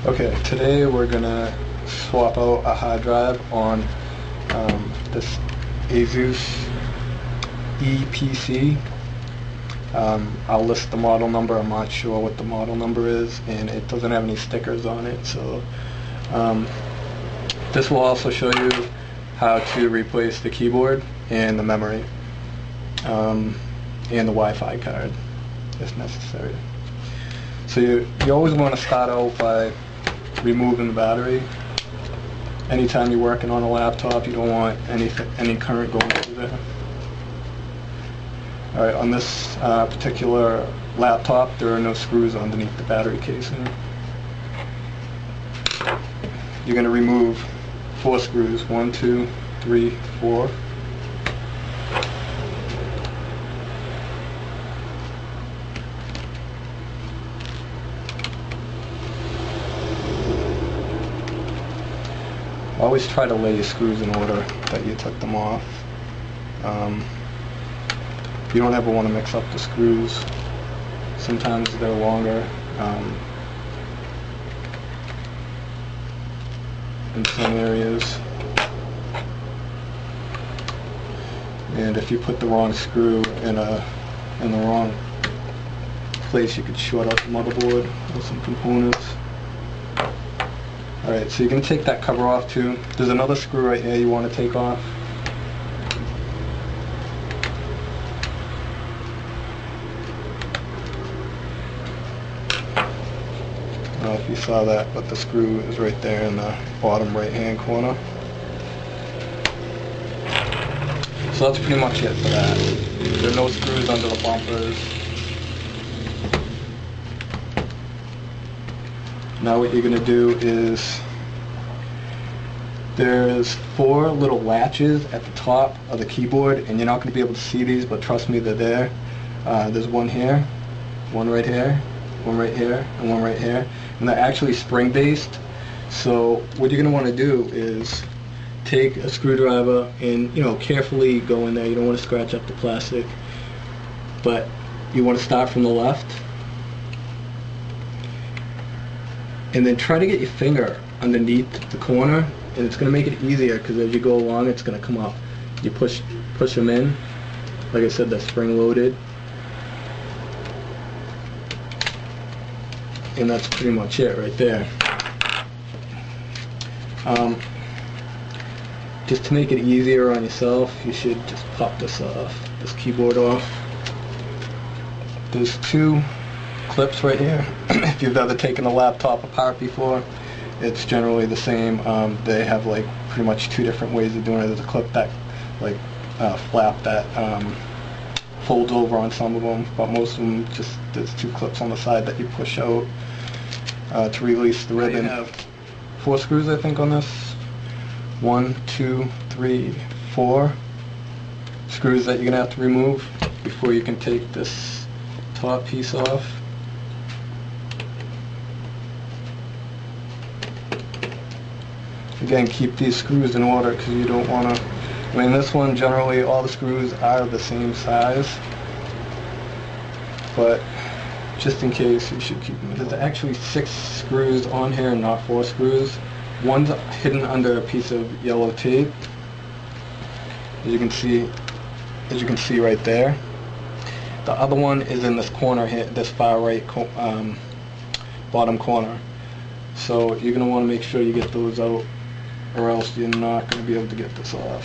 Okay, today we're gonna swap out a hard drive on this ASUS Eee PC. I'll list the model number. I'm not sure what the model number is, and it doesn't have any stickers on it. So this will also show you how to replace the keyboard and the memory and the Wi-Fi card if necessary. So you always want to start out by removing the battery. Anytime you're working on a laptop, you don't want any current going through there. Alright, on this particular laptop, there are no screws underneath the battery casing. You're going to remove 4 screws. 1, 2, 3, 4. Always try to lay your screws in order that you took them off. You don't ever want to mix up the screws. Sometimes they're longer in some areas. And if you put the wrong screw in the wrong place, you could short out the motherboard or some components. Alright, so you're going to take that cover off too. There's another screw right here you want to take off. I don't know if you saw that, but the screw is right there in the bottom right hand corner. So that's pretty much it for that. There are no screws under the bumpers. Now what you're going to do is, there's 4 little latches at the top of the keyboard, and you're not going to be able to see these, but trust me, they're there. There's one here, one right here, one right here, and one right here, and they're actually spring based. So what you're going to want to do is take a screwdriver and carefully go in there. You don't want to scratch up the plastic, but you want to start from the left. And then try to get your finger underneath the corner, and it's going to make it easier because as you go along, it's going to come up. You push them in. Like I said, they're spring loaded. And that's pretty much it right there. Just to make it easier on yourself, you should just pop this keyboard off. There's 2 clips right here. If you've ever taken a laptop apart before, it's generally the same. They have like pretty much 2 different ways of doing it. There's a clip that flap that folds over on some of them, but most of them there's 2 clips on the side that you push out to release the ribbon. You have 4 screws, I think, on this. 1, 2, 3, 4 screws that you're gonna have to remove before you can take this top piece off. Again, keep these screws in order because you don't want to. I mean, this one, generally all the screws are the same size, but just in case, you should keep them. There's actually 6 screws on here and not 4 screws. One's hidden under a piece of yellow tape, as you can see right there. The other one is in this corner here, this far right bottom corner. So you're going to want to make sure you get those out, or else you're not going to be able to get this off.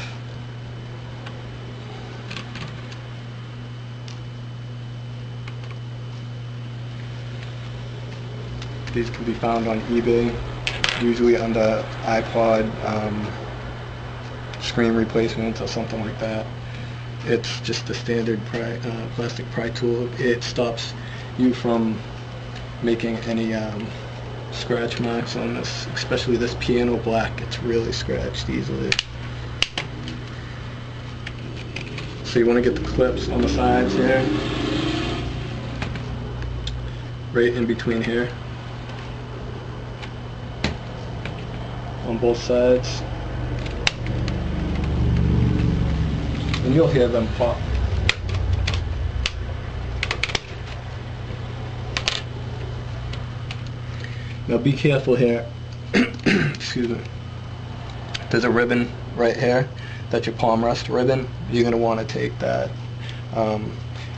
These can be found on eBay, usually under iPod screen replacements or something like that. It's just a standard plastic pry tool. It stops you from making any scratch marks on this, especially this piano black. It's really scratched easily. So you want to get the clips on the sides here, right in between here, on both sides, and you'll hear them pop. Now be careful here. Excuse me. There's a ribbon right here. That's your palm rest ribbon. You're going to want to take that.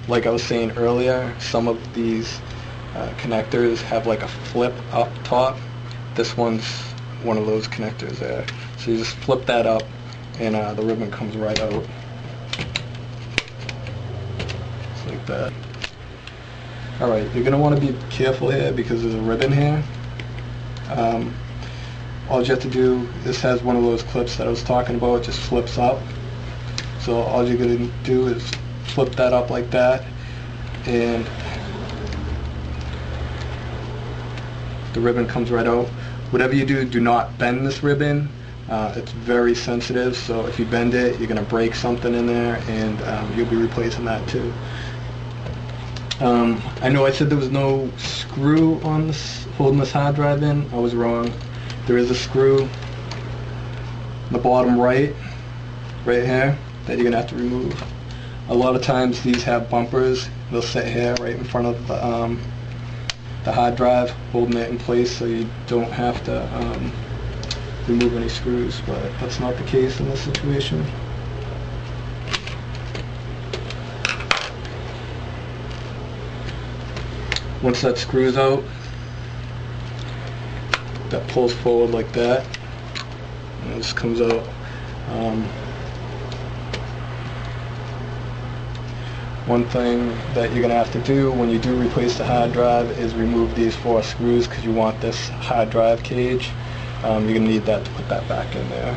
Like I was saying earlier, some of these connectors have like a flip up top. This one's one of those connectors there. So you just flip that up and the ribbon comes right out. Just like that. Alright, you're going to want to be careful here because there's a ribbon here. All you have to do, this has one of those clips that I was talking about, it just flips up. So all you're going to do is flip that up like that, and the ribbon comes right out. Whatever you do, do not bend this ribbon. It's very sensitive, so if you bend it, you're going to break something in there, and you'll be replacing that too. I know I said there was no screw on this holding this hard drive in. I was wrong. There is a screw in the bottom right here, that you're going to have to remove. A lot of times these have bumpers. They'll sit here right in front of the hard drive, holding it in place so you don't have to remove any screws, but that's not the case in this situation. Once that screws out, that pulls forward like that, and this comes out. One thing that you're going to have to do when you do replace the hard drive is remove these 4 screws, because you want this hard drive cage. You're going to need that to put that back in there.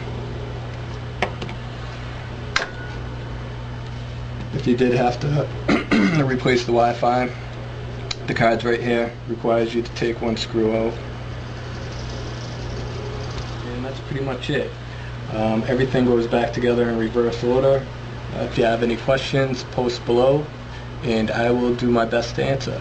If you did have to replace the Wi-Fi, the card's right here, requires you to take 1 screw out. And that's pretty much it. Everything goes back together in reverse order. If you have any questions, post below, and I will do my best to answer.